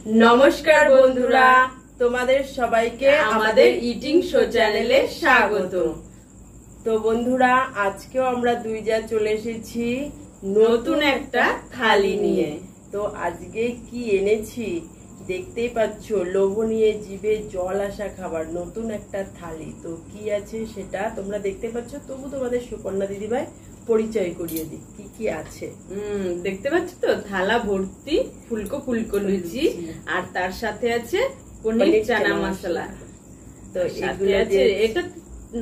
নমস্কার বন্ধুরা, তোমাদের সবাইকে আমাদের ইটিং শো চ্যানেলে স্বাগত। তো বন্ধুরা, আজকেও আমরা দুই যা চলে এসেছি নতুন একটা থালি নিয়ে। তো আজকে কি এনেছি দেখতেই পাচ্ছ, লোভনীয় জিভে জল আসা খাবার, নতুন একটা থালি। তো কি আছে সেটা তোমরা দেখতে পাচ্ছ, তবু তোমাদের সুকন্যা দিদিভাই পরিচয় করিয়ে দিই কি কি আছে। দেখতে পাচ্ছ তো, থালা ভর্তি ফুলকো ফুলকো লুচি, আর তার সাথে আছে পনির চানা মশলা। তো এগুলো আছে, এটা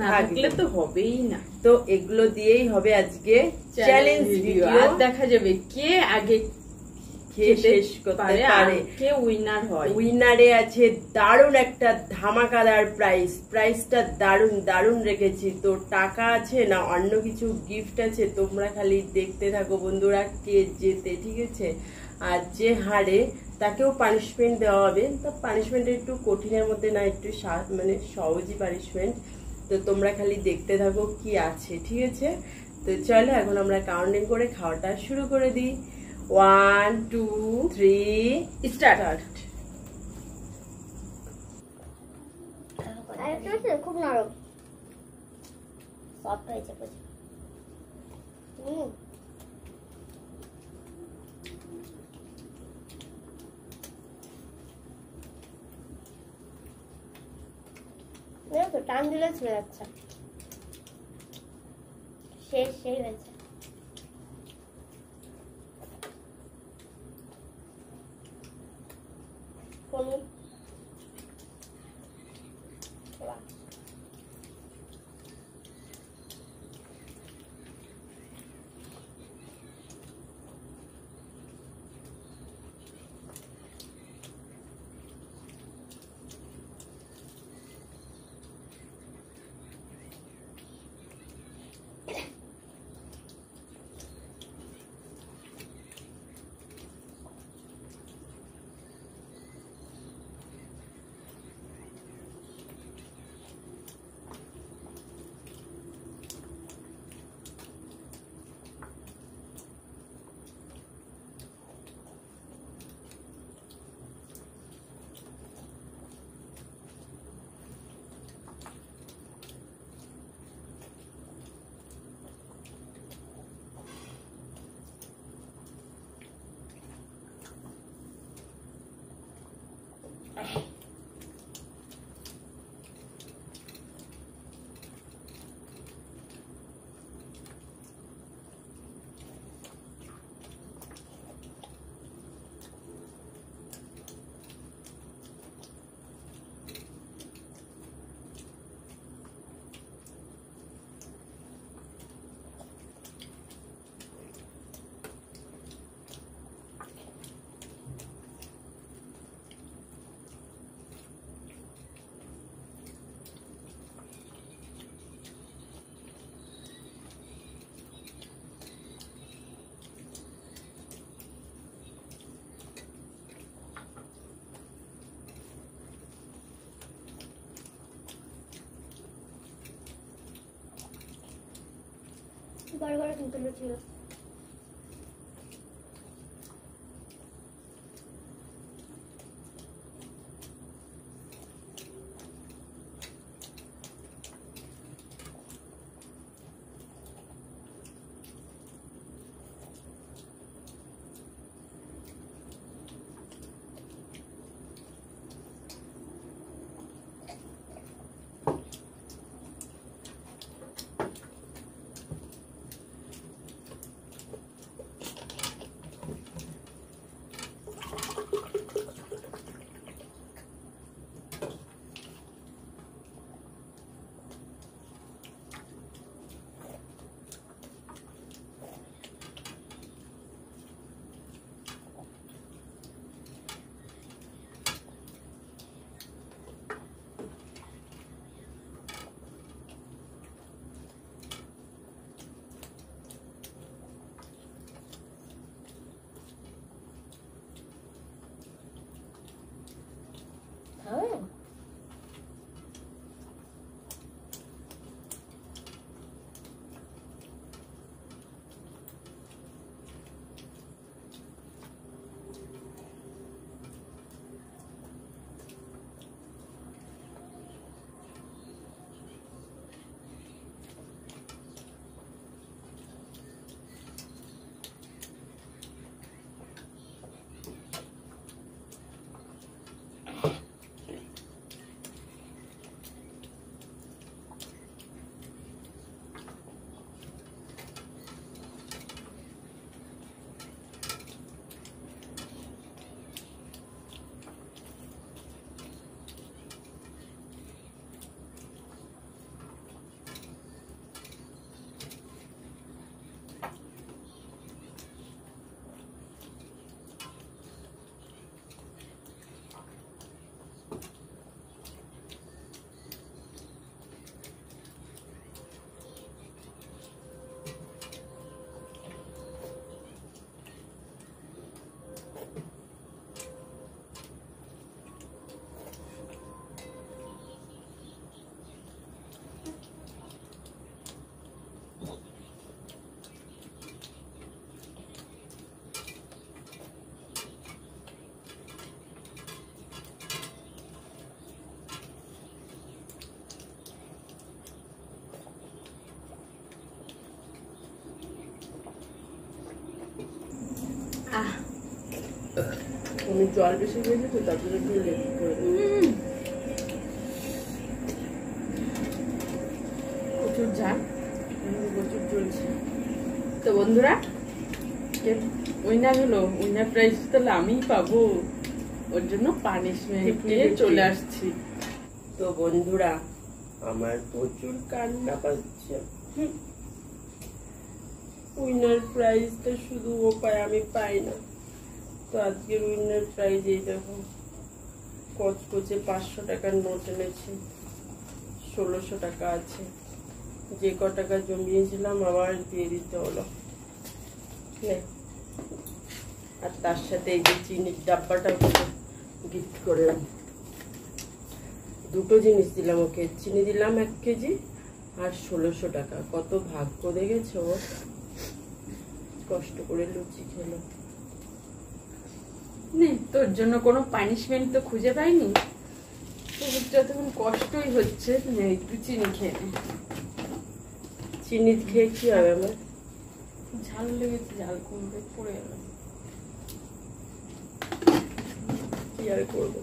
না থাকলে তো হবেই না। তো এগুলো দিয়েই হবে আজকে চ্যালেঞ্জ ভিডিও। আর দেখা যাবে কে আগে খেয়ে শেষ করতে পারে, কে উইনার হয়। উইনারে আছে দারুণ একটা ধামাকাদার প্রাইসটা দারুণ রেখেছি। তো টাকা আছে না অন্য কিছু গিফট আছে, তোমরা খালি দেখতে থাকো বন্ধুরা কে জেতে, ঠিক আছে। আর যে হারে তাকেও পানিশমেন্ট দেওয়া হবে। তো পানিশমেন্ট একটু কঠিনের মধ্যে না, একটু মানে সহজই পানিশমেন্ট। তো তোমরা খালি দেখতে থাকো কি আছে, ঠিক আছে। তো চলো এখন আমরা কাউন্টিং করে খাওয়াটা শুরু করে দিই। 1 2 3 স্টার্ট। খুব নরম, সফট হয়েছে। তো টান দিলে ছেড়ে যাচ্ছে, শেষ হয়েছে। বড় বড় কিন্তু ছিল। আমি জল বেশি খেয়েছি তো তার জন্য একটু লেট করে দেবো। প্রচুর ঝাল। প্রচুর চলছে। তো বন্ধুরা, উইনার হলো, উইনার প্রাইজ তাহলে আমিই পাবো, ওর জন্য পানিশমেন্ট নিয়ে চলে আসছি। তো বন্ধুরা, আমার প্রচুর কান্না পাচ্ছে। উইনার প্রাইজটা শুধু ও পায়, আমি পাই না। তো আজকের উইনার প্রাইজ এই দেখো, কচকচে 500 টাকার নোট এনেছে, 1600 টাকা আছে। যে ক টাকা জমিয়েছিলাম আবার দিয়ে দিতে হলো। আর তার সাথে এই যে চিনির ডাব্বাটা গিফট করলাম। দুটো জিনিস দিলাম ওকে, চিনি দিলাম 1 কেজি আর 1600 টাকা। কত ভাগ্য দেখেছো, ও কষ্ট করে লুচি খেলো। তোর জন্য কোনো পানিশমেন্ট তো খুঁজে পাইনি, যতক্ষণ কষ্টই হচ্ছে একটু চিনি খেয়ে নে। চিনি খেয়ে কি হবে আমার? ঝাল লেগেছে, ঝাল কমবে, পড়ে গেল। কি আর করবো।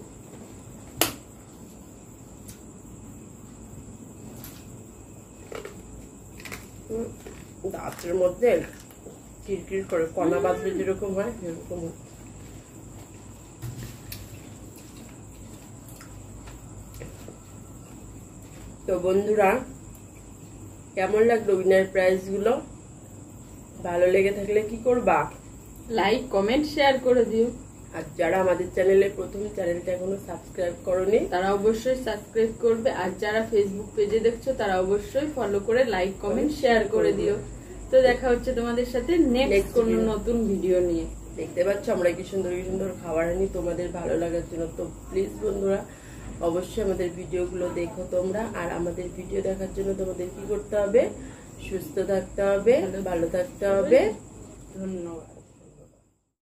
দাঁতের মধ্যে কিরকির করে কণা বাজলে যেরকম হয় সেরকম। তো বন্ধুরা, কেমন লাগলো উইনার প্রাইজ গুলো? ভালো লেগে থাকলে কি করবা? লাইক, কমেন্ট, শেয়ার করে দিও। আর যারা আমাদের চ্যানেলে প্রথম, চ্যানেলটা এখনো সাবস্ক্রাইব করনি, তারা অবশ্যই সাবস্ক্রাইব করবে। আর যারা ফেসবুক পেজে দেখছো তারা অবশ্যই ফলো করে লাইক, কমেন্ট, শেয়ার করে দিও। তো দেখা হচ্ছে তোমাদের সাথে নেক্সট কোন নতুন ভিডিও নিয়ে। দেখতে পাচ্ছ আমরা কি সুন্দর খাবার আনি তোমাদের ভালো লাগার জন্য। তো প্লিজ বন্ধুরা, অবশ্যই আমাদের ভিডিওগুলো দেখো তোমরা। আর আমাদের ভিডিও দেখার জন্য তোমাদের কি করতে হবে? সুস্থ থাকতে হবে, ভালো থাকতে হবে। ধন্যবাদ।